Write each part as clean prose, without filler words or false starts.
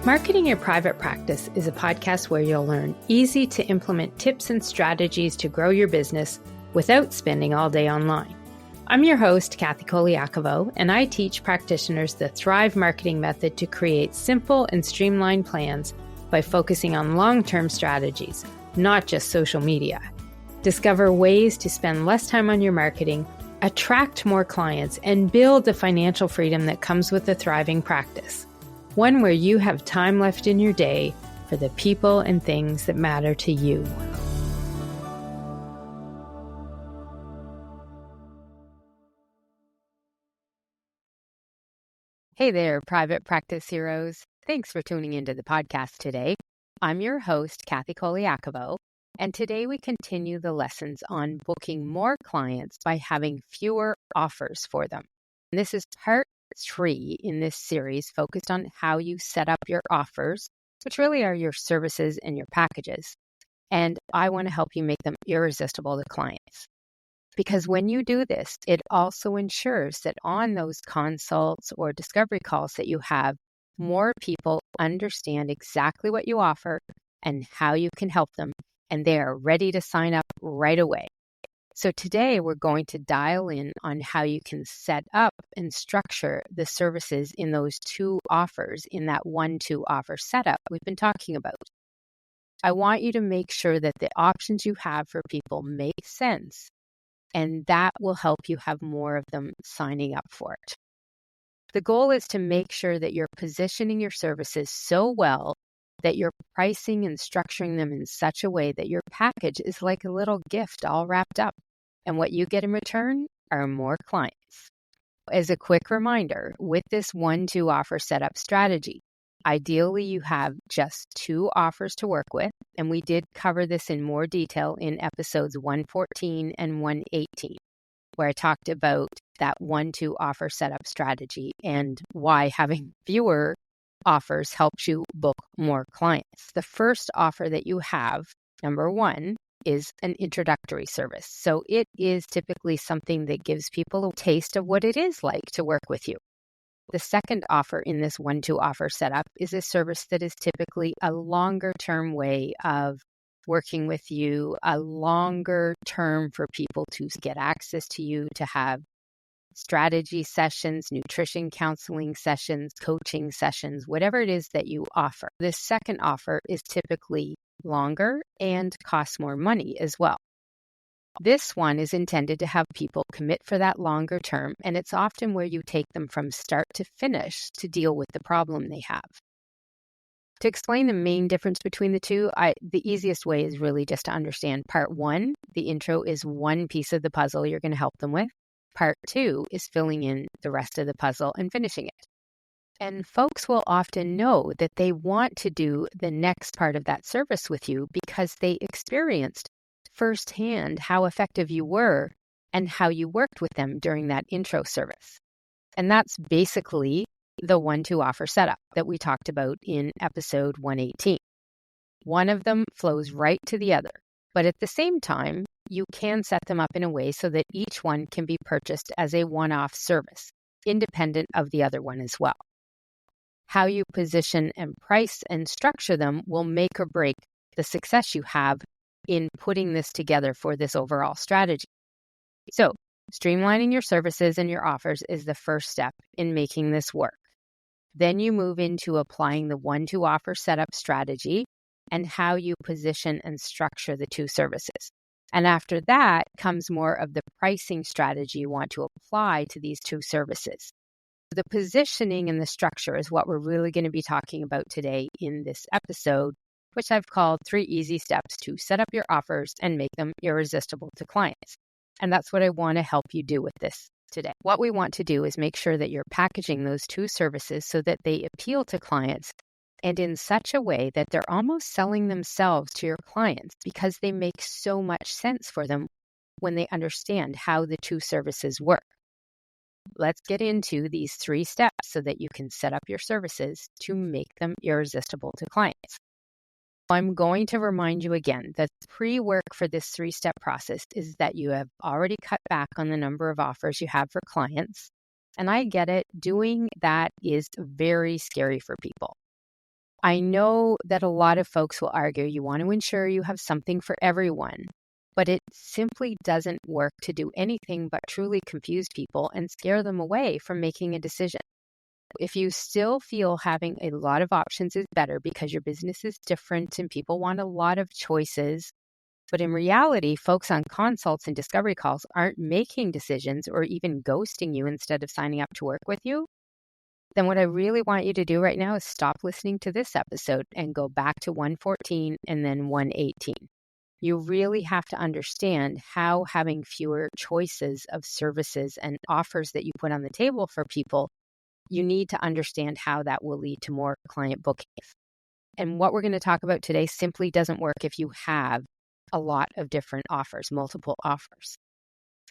Marketing Your Private Practice is a podcast where you'll learn easy to implement tips and strategies to grow your business without spending all day online. I'm your host, Kathy Colaiacovo, and I teach practitioners the Thrive marketing method to create simple and streamlined plans by focusing on long-term strategies, not just social media. Discover ways to spend less time on your marketing, attract more clients, and build the financial freedom that comes with a thriving practice. One where you have time left in your day for the people and things that matter to you. Hey there, private practice heroes. Thanks for tuning into the podcast today. I'm your host, Kathy Colaiacovo, and today we continue the lessons on booking more clients by having fewer offers for them. And this is part 3 in this series focused on how you set up your offers, which really are your services and your packages. And I want to help you make them irresistible to clients. Because when you do this, it also ensures that on those consults or discovery calls that you have, more people understand exactly what you offer and how you can help them, and they are ready to sign up right away. So today we're going to dial in on how you can set up and structure the services in those 2 offers in that 1-2 offer setup we've been talking about. I want you to make sure that the options you have for people make sense, and that will help you have more of them signing up for it. The goal is to make sure that you're positioning your services so well that you're pricing and structuring them in such a way that your package is like a little gift all wrapped up. And what you get in return are more clients. As a quick reminder, with this 1-2 offer setup strategy, ideally you have just 2 offers to work with. And we did cover this in more detail in episodes 114 and 118, where I talked about that 1-2 offer setup strategy and why having fewer offers helps you book more clients. The first offer that you have, number 1, is an introductory service. So it is typically something that gives people a taste of what it is like to work with you. The second offer in this 1-2 offer setup is a service that is typically a longer term way of working with you, a longer term for people to get access to you, to have strategy sessions, nutrition counseling sessions, coaching sessions, whatever it is that you offer. This second offer is typically longer and costs more money as well. This one is intended to have people commit for that longer term, and it's often where you take them from start to finish to deal with the problem they have. To explain the main difference between the 2, the easiest way is really just to understand part 1, the intro is one piece of the puzzle you're going to help them with. Part 2 is filling in the rest of the puzzle and finishing it. And folks will often know that they want to do the next part of that service with you because they experienced firsthand how effective you were and how you worked with them during that intro service. And that's basically the 1-2 offer setup that we talked about in episode 118. One of them flows right to the other, but at the same time, you can set them up in a way so that each one can be purchased as a one-off service, independent of the other one as well. How you position and price and structure them will make or break the success you have in putting this together for this overall strategy. So, streamlining your services and your offers is the first step in making this work. Then you move into applying the 1-2 offer setup strategy and how you position and structure the 2 services. And after that comes more of the pricing strategy you want to apply to these 2 services. The positioning and the structure is what we're really going to be talking about today in this episode, which I've called 3 easy steps to set up your offers and make them irresistible to clients. And that's what I want to help you do with this today. What we want to do is make sure that you're packaging those 2 services so that they appeal to clients and in such a way that they're almost selling themselves to your clients because they make so much sense for them when they understand how the 2 services work. Let's get into these 3 steps so that you can set up your services to make them irresistible to clients. I'm going to remind you again that the pre-work for this 3-step process is that you have already cut back on the number of offers you have for clients. And I get it, doing that is very scary for people. I know that a lot of folks will argue you want to ensure you have something for everyone, but it simply doesn't work to do anything but truly confuse people and scare them away from making a decision. If you still feel having a lot of options is better because your business is different and people want a lot of choices, but in reality, folks on consults and discovery calls aren't making decisions or even ghosting you instead of signing up to work with you, then what I really want you to do right now is stop listening to this episode and go back to 114 and then 118. You really have to understand how having fewer choices of services and offers that you put on the table for people, you need to understand how that will lead to more client bookings. And what we're going to talk about today simply doesn't work if you have a lot of different offers, multiple offers.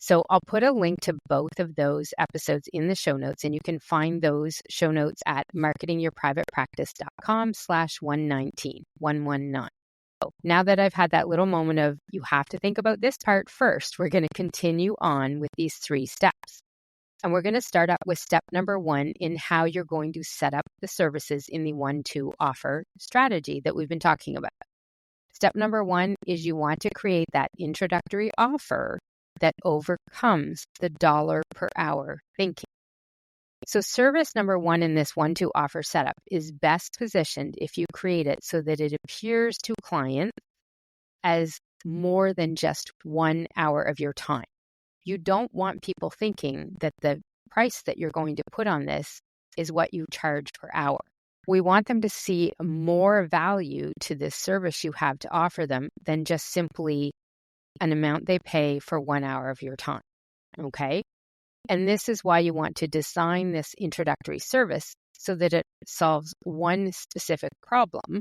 So I'll put a link to both of those episodes in the show notes, and you can find those show notes at marketingyourprivatepractice.com/119, 119. So now that I've had that little moment of you have to think about this part first, we're going to continue on with these 3 steps. And we're going to start up with step number 1 in how you're going to set up the services in the 1-2 offer strategy that we've been talking about. Step number 1 is you want to create that introductory offer that overcomes the dollar per hour thinking. So service number 1 in this 1-2 offer setup is best positioned if you create it so that it appears to clients as more than just 1 hour of your time. You don't want people thinking that the price that you're going to put on this is what you charge per hour. We want them to see more value to this service you have to offer them than just simply an amount they pay for 1 hour of your time. Okay? And this is why you want to design this introductory service so that it solves one specific problem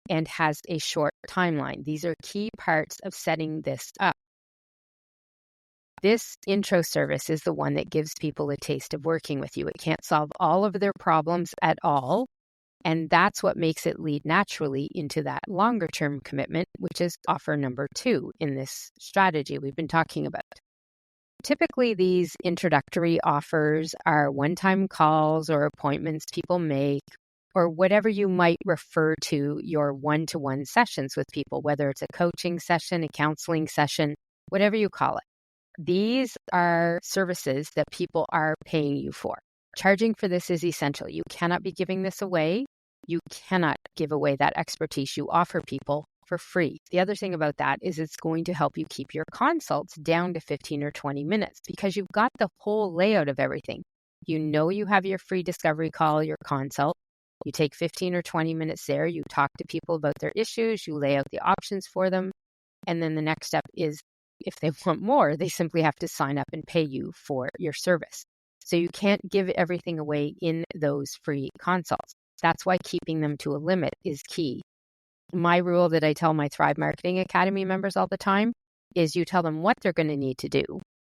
and has a short timeline. These are key parts of setting this up. This intro service is the one that gives people a taste of working with you. It can't solve all of their problems at all. And that's what makes it lead naturally into that longer term commitment, which is offer number 2 in this strategy we've been talking about. Typically, these introductory offers are one-time calls or appointments people make, or whatever you might refer to your one-to-one sessions with people, whether it's a coaching session, a counseling session, whatever you call it. These are services that people are paying you for. Charging for this is essential. You cannot be giving this away. You cannot give away that expertise you offer people for free. The other thing about that is it's going to help you keep your consults down to 15 or 20 minutes because you've got the whole layout of everything. You know you have your free discovery call, your consult. You take 15 or 20 minutes there. You talk to people about their issues. You lay out the options for them. And then the next step is if they want more, they simply have to sign up and pay you for your service. So you can't give everything away in those free consults. That's why keeping them to a limit is key. My rule that I tell my Thrive Marketing Academy members all the time is you tell them what they're going to need to do.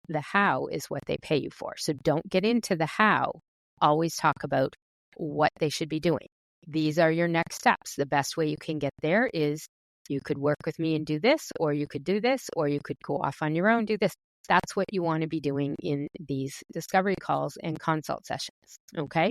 The how is what they pay you for. So don't get into the how. Always talk about what they should be doing. These are your next steps. The best way you can get there is you could work with me and do this, or you could do this, or you could go off on your own, do this. That's what you want to be doing in these discovery calls and consult sessions. Okay?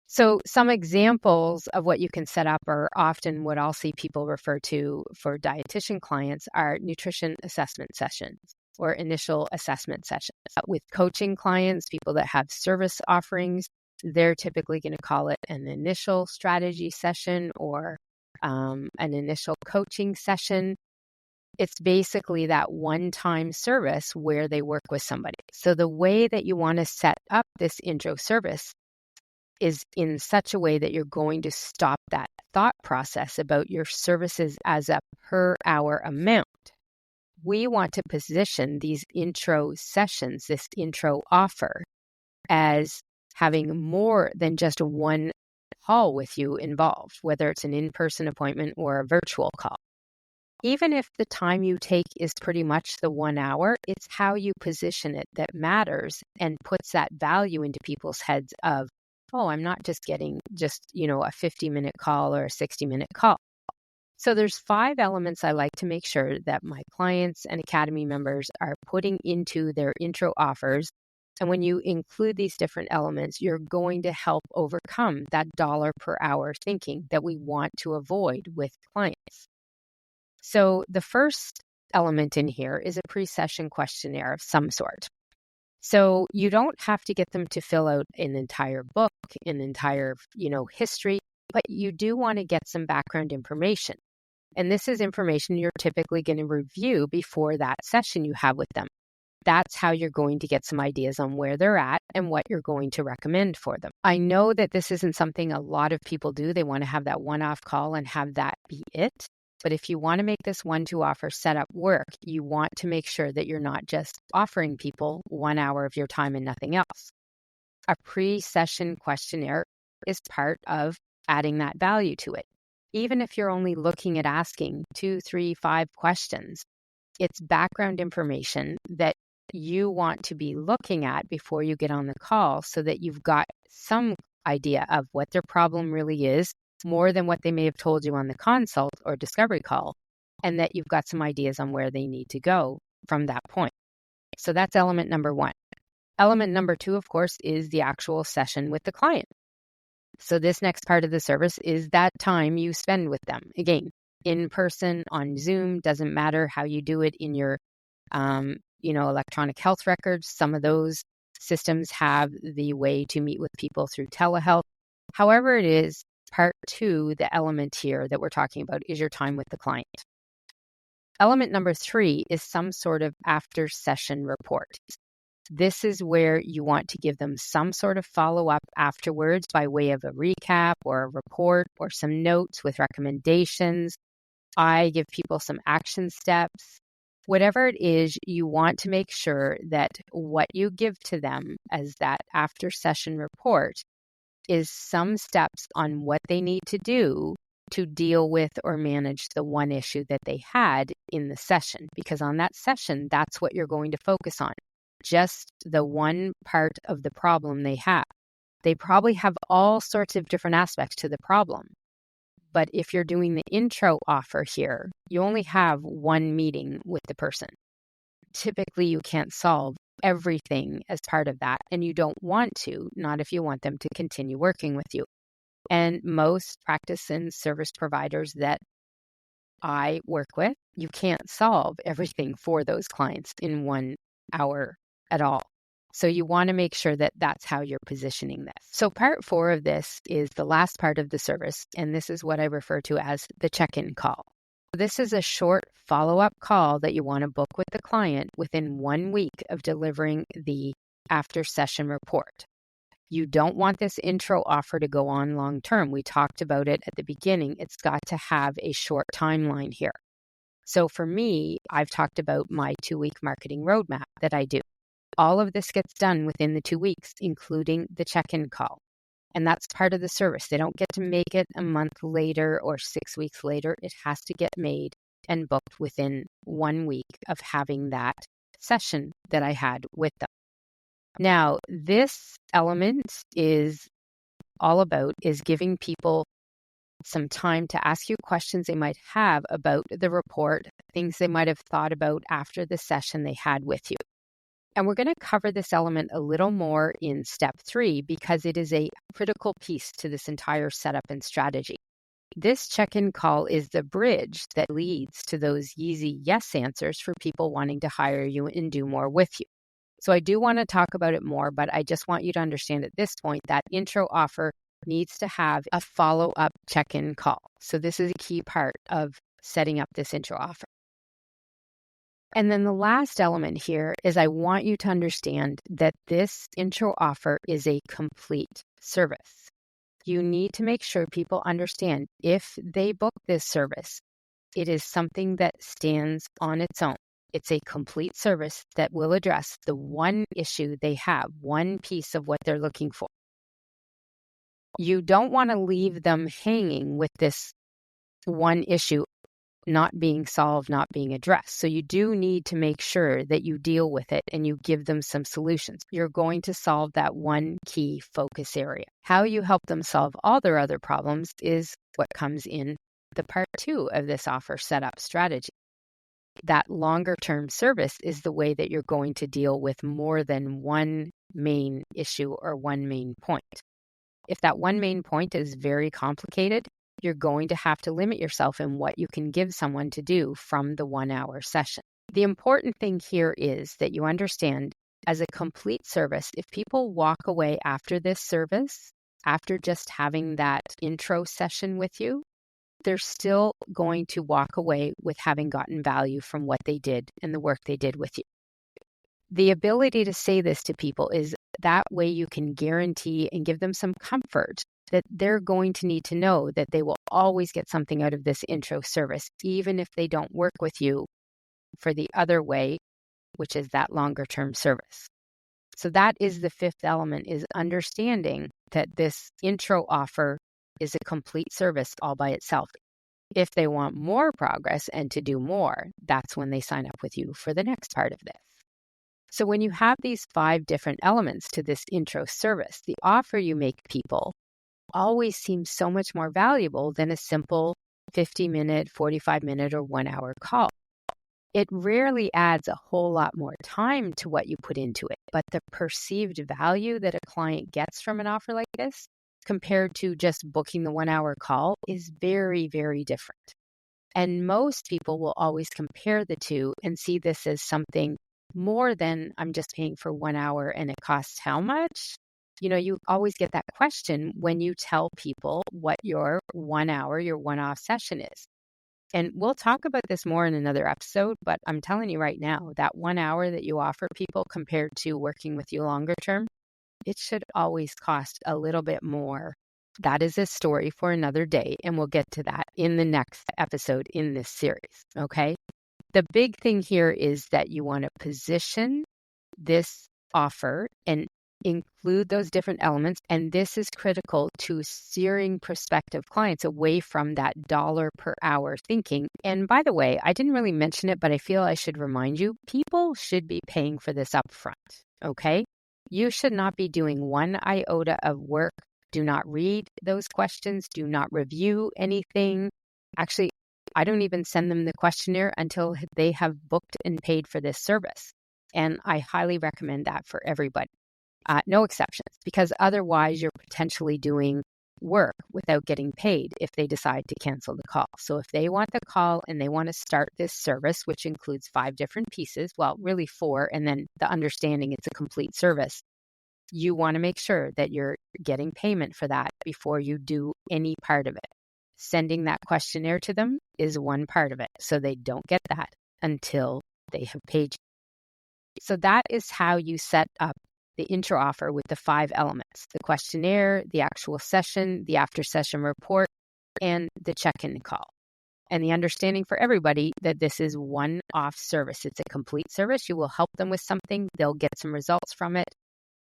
So some examples of what you can set up are often what I'll see people refer to for dietitian clients are nutrition assessment sessions or initial assessment sessions. With coaching clients, people that have service offerings, they're typically going to call it an initial strategy session or an initial coaching session. It's basically that one-time service where they work with somebody. So the way that you want to set up this intro service is in such a way that you're going to stop that thought process about your services as a per hour amount. We want to position these intro sessions, this intro offer, as having more than just one call with you involved, whether it's an in-person appointment or a virtual call. Even if the time you take is pretty much the 1 hour, it's how you position it that matters and puts that value into people's heads of, oh, I'm not just getting a 50-minute call or a 60-minute call. So there's 5 elements I like to make sure that my clients and Academy members are putting into their intro offers And when you include these different elements, you're going to help overcome that dollar per hour thinking that we want to avoid with clients. So the first element in here is a pre-session questionnaire of some sort. So you don't have to get them to fill out an entire book, an entire, history, but you do want to get some background information. And this is information you're typically going to review before that session you have with them. That's how you're going to get some ideas on where they're at and what you're going to recommend for them. I know that this isn't something a lot of people do. They want to have that one-off call and have that be it. But if you want to make this one-to offer setup work, you want to make sure that you're not just offering people 1 hour of your time and nothing else. A pre-session questionnaire is part of adding that value to it. Even if you're only looking at asking 2, 3, 5 questions, it's background information that you want to be looking at before you get on the call so that you've got some idea of what their problem really is, more than what they may have told you on the consult or discovery call, and that you've got some ideas on where they need to go from that point. So that's element number 1. Element number 2, of course, is the actual session with the client. So this next part of the service is that time you spend with them. Again, in person, on Zoom, doesn't matter how you do it in your electronic health records. Some of those systems have the way to meet with people through telehealth. However it is, part 2, the element here that we're talking about is your time with the client. Element number 3 is some sort of after session report. This is where you want to give them some sort of follow-up afterwards by way of a recap or a report or some notes with recommendations. I give people some action steps. Whatever it is, you want to make sure that what you give to them as that after session report is some steps on what they need to do to deal with or manage the one issue that they had in the session. Because on that session, that's what you're going to focus on. Just the one part of the problem they have. They probably have all sorts of different aspects to the problem. But if you're doing the intro offer here, you only have one meeting with the person. Typically, you can't solve everything as part of that, and you don't want to, not if you want them to continue working with you. And most practice and service providers that I work with, you can't solve everything for those clients in 1 hour at all. So you want to make sure that that's how you're positioning this. So part 4 of this is the last part of the service, and this is what I refer to as the check-in call. This is a short follow-up call that you want to book with the client within 1 week of delivering the after-session report. You don't want this intro offer to go on long-term. We talked about it at the beginning. It's got to have a short timeline here. So for me, I've talked about my 2-week marketing roadmap that I do. All of this gets done within the 2 weeks, including the check-in call. And that's part of the service. They don't get to make it a month later or 6 weeks later. It has to get made and booked within 1 week of having that session that I had with them. Now, this element is all about is giving people some time to ask you questions they might have about the report, things they might have thought about after the session they had with you. And we're going to cover this element a little more in step 3 because it is a critical piece to this entire setup and strategy. This check-in call is the bridge that leads to those easy yes answers for people wanting to hire you and do more with you. So I do want to talk about it more, but I just want you to understand at this point that intro offer needs to have a follow-up check-in call. So this is a key part of setting up this intro offer. And then the last element here is I want you to understand that this intro offer is a complete service. You need to make sure people understand if they book this service, it is something that stands on its own. It's a complete service that will address the one issue they have, one piece of what they're looking for. You don't want to leave them hanging with this one issue not being solved, not being addressed. So you do need to make sure that you deal with it and you give them some solutions. You're going to solve that one key focus area. How you help them solve all their other problems is what comes in the part 2 of this offer setup strategy. That longer term service is the way that you're going to deal with more than one main issue or one main point. If that one main point is very complicated, you're going to have to limit yourself in what you can give someone to do from the 1 hour session. The important thing here is that you understand, as a complete service, if people walk away after this service, after just having that intro session with you, they're still going to walk away with having gotten value from what they did and the work they did with you. The ability to say this to people is that way you can guarantee and give them some comfort that they're going to need to know that they will always get something out of this intro service, even if they don't work with you for the other way, which is that longer term service. So that is the fifth element, is understanding that this intro offer is a complete service all by itself. If they want more progress and to do more, that's when they sign up with you for the next part of this. So when you have these 5 different elements to this intro service, the offer you make people always seems so much more valuable than a simple 50-minute, 45-minute, or 1 hour call. It rarely adds a whole lot more time to what you put into it, but the perceived value that a client gets from an offer like this compared to just booking the 1 hour call is very, very different. And most people will always compare the two and see this as something more than I'm just paying for 1 hour and it costs how much? You always get that question when you tell people what your 1 hour, your one-off session is. And we'll talk about this more in another episode, but I'm telling you right now, that 1 hour that you offer people compared to working with you longer term, it should always cost a little bit more. That is a story for another day, and we'll get to that in the next episode in this series, okay? The big thing here is that you want to position this offer and include those different elements. And this is critical to steering prospective clients away from that dollar per hour thinking. And by the way, I didn't really mention it, but I feel I should remind you, people should be paying for this upfront, okay? You should not be doing 1 iota of work. Do not read those questions. Do not review anything. Actually, I don't even send them the questionnaire until they have booked and paid for this service. And I highly recommend that for everybody. No exceptions, because otherwise you're potentially doing work without getting paid if they decide to cancel the call. So if they want the call and they want to start this service, which includes 5 different pieces, well, really 4, and then the understanding it's a complete service, you want to make sure that you're getting payment for that before you do any part of it. Sending that questionnaire to them is one part of it, so they don't get that until they have paid you. So that is how you set up the intro offer with the 5 elements: the questionnaire, the actual session, the after session report, and the check-in call. And the understanding for everybody that this is one-off service. It's a complete service. You will help them with something. They'll get some results from it.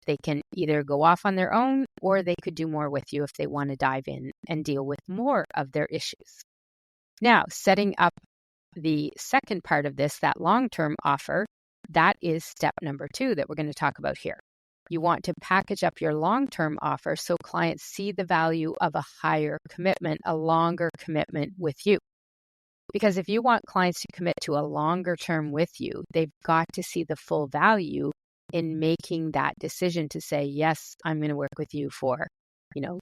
They can either go off on their own, or they could do more with you if they want to dive in and deal with more of their issues. Now, setting up the second part of this, that long-term offer, that is step number 2 that we're going to talk about here. You want to package up your long-term offer so clients see the value of a higher commitment, a longer commitment with you. Because if you want clients to commit to a longer term with you, they've got to see the full value in making that decision to say, yes, I'm going to work with you for,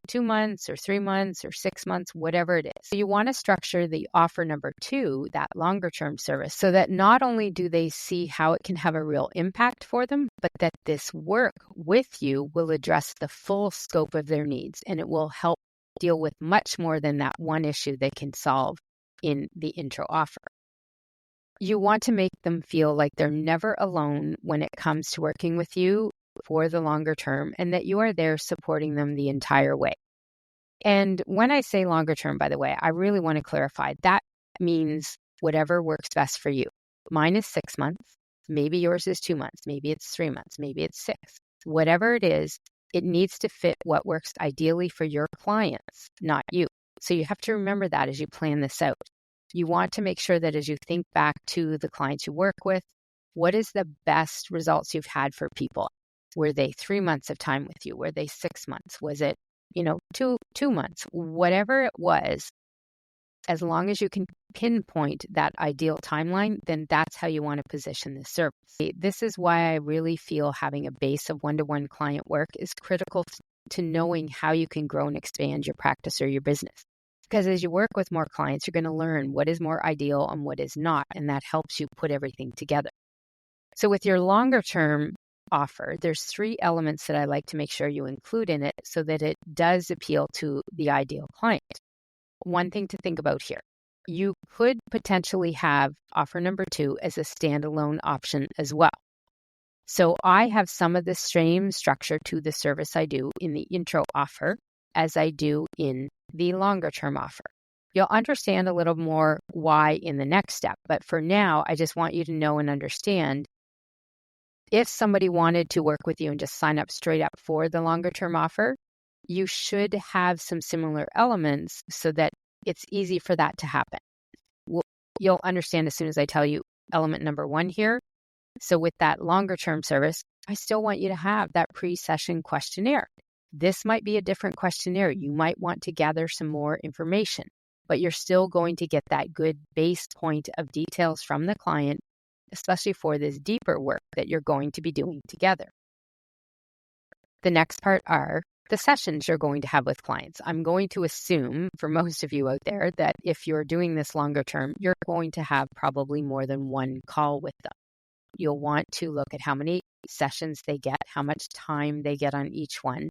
2 months or 3 months or 6 months, whatever it is. So you want to structure the offer number 2, that longer term service, so that not only do they see how it can have a real impact for them, but that this work with you will address the full scope of their needs, and it will help deal with much more than that one issue they can solve in the intro offer. You want to make them feel like they're never alone when it comes to working with you for the longer term, and that you are there supporting them the entire way. And when I say longer term, by the way, I really want to clarify that means whatever works best for you. Mine is 6 months. Maybe yours is 2 months. Maybe it's 3 months. Maybe it's 6. Whatever it is, it needs to fit what works ideally for your clients, not you. So you have to remember that as you plan this out. You want to make sure that as you think back to the clients you work with, what is the best results you've had for people? Were they 3 months of time with you? Were they 6 months? Was it, 2 months? Whatever it was, As long as you can pinpoint that ideal timeline, then that's how you want to position this service. This is why I really feel having a base of one-to-one client work is critical to knowing how you can grow and expand your practice or your business. Because as you work with more clients, you're going to learn what is more ideal and what is not, and that helps you put everything together. So with your longer term offer, there's 3 elements that I like to make sure you include in it so that it does appeal to the ideal client. One thing to think about here, you could potentially have offer number 2 as a standalone option as well. So I have some of the same structure to the service I do in the intro offer as I do in the longer term offer. You'll understand a little more why in the next step, but for now, I just want you to know and understand if somebody wanted to work with you and just sign up straight up for the longer term offer, you should have some similar elements so that it's easy for that to happen. You'll understand as soon as I tell you element number 1 here. So with that longer term service, I still want you to have that pre-session questionnaire. This might be a different questionnaire. You might want to gather some more information, but you're still going to get that good base point of details from the client, especially for this deeper work that you're going to be doing together. The next part are the sessions you're going to have with clients. I'm going to assume for most of you out there that if you're doing this longer term, you're going to have probably more than one call with them. You'll want to look at how many sessions they get, how much time they get on each one,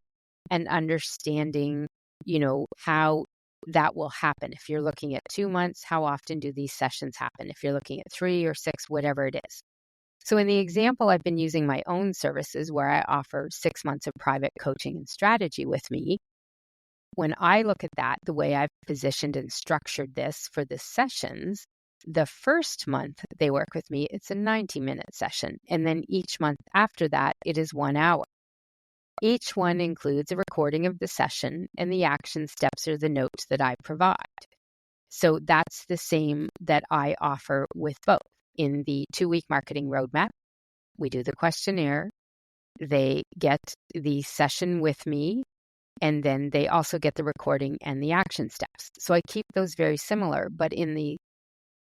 and understanding, how that will happen. If you're looking at 2 months, how often do these sessions happen? If you're looking at 3 or 6, whatever it is. So in the example, I've been using my own services where I offer 6 months of private coaching and strategy with me. When I look at that, the way I've positioned and structured this for the sessions, the first month they work with me, it's a 90-minute session. And then each month after that, it is 1 hour. Each one includes a recording of the session and the action steps or the notes that I provide. So that's the same that I offer with both. In the 2-week marketing roadmap, we do the questionnaire, they get the session with me, and then they also get the recording and the action steps. So I keep those very similar, but in the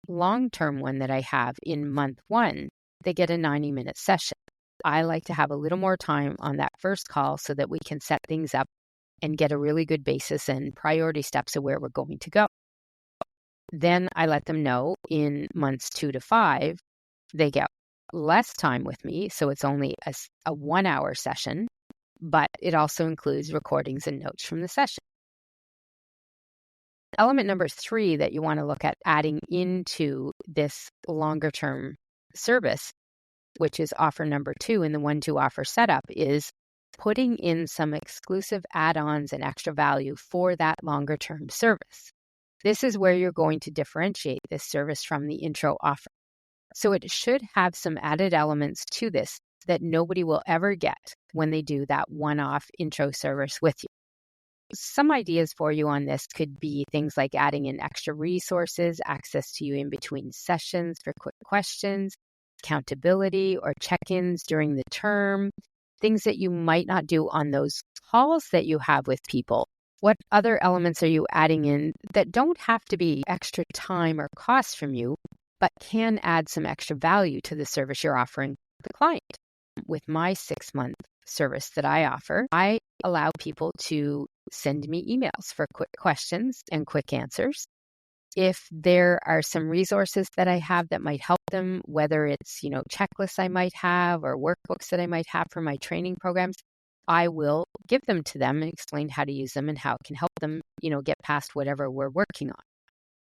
long-term one that I have in month 1, they get a 90-minute session. I like to have a little more time on that first call so that we can set things up and get a really good basis and priority steps of where we're going to go. Then I let them know in months 2 to 5, they get less time with me. So it's only a 1-hour session, but it also includes recordings and notes from the session. Element number 3 that you want to look at adding into this longer term service, which is offer number 2 in the 1-2 offer setup, is putting in some exclusive add-ons and extra value for that longer term service. This is where you're going to differentiate this service from the intro offer. So it should have some added elements to this that nobody will ever get when they do that one-off intro service with you. Some ideas for you on this could be things like adding in extra resources, access to you in between sessions for quick questions, accountability or check-ins during the term, things that you might not do on those calls that you have with people. What other elements are you adding in that don't have to be extra time or cost from you, but can add some extra value to the service you're offering the client? With my 6-month service that I offer, I allow people to send me emails for quick questions and quick answers. If there are some resources that I have that might help them, whether it's, checklists I might have or workbooks that I might have for my training programs, I will give them to them and explain how to use them and how it can help them, get past whatever we're working on.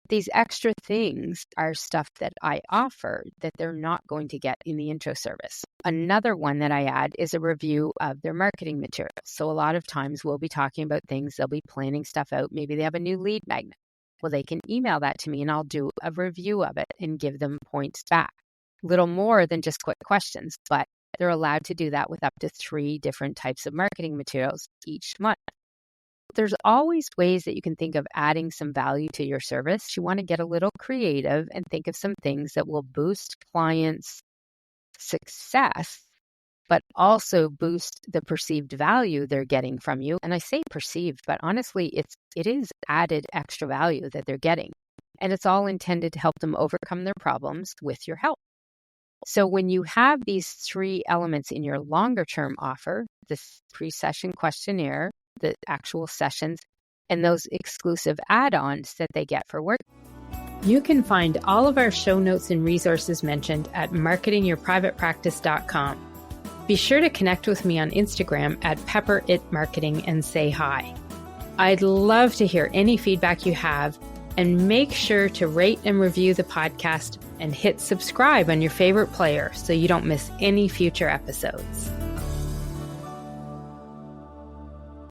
These extra things are stuff that I offer that they're not going to get in the intro service. Another one that I add is a review of their marketing materials. So a lot of times we'll be talking about things, they'll be planning stuff out. Maybe they have a new lead magnet. Well, they can email that to me and I'll do a review of it and give them points back. A little more than just quick questions, but they're allowed to do that with up to 3 different types of marketing materials each month. There's always ways that you can think of adding some value to your service. You want to get a little creative and think of some things that will boost clients' success, but also boost the perceived value they're getting from you. And I say perceived, but honestly, it is added extra value that they're getting. and it's all intended to help them overcome their problems with your help. So when you have these 3 elements in your longer term offer, this pre-session questionnaire, the actual sessions, and those exclusive add-ons that they get for work, you can find all of our show notes and resources mentioned at marketingyourprivatepractice.com. Be sure to connect with me on Instagram at pepperitmarketing and say hi. I'd love to hear any feedback you have, and make sure to rate and review the podcast and hit subscribe on your favorite player so you don't miss any future episodes.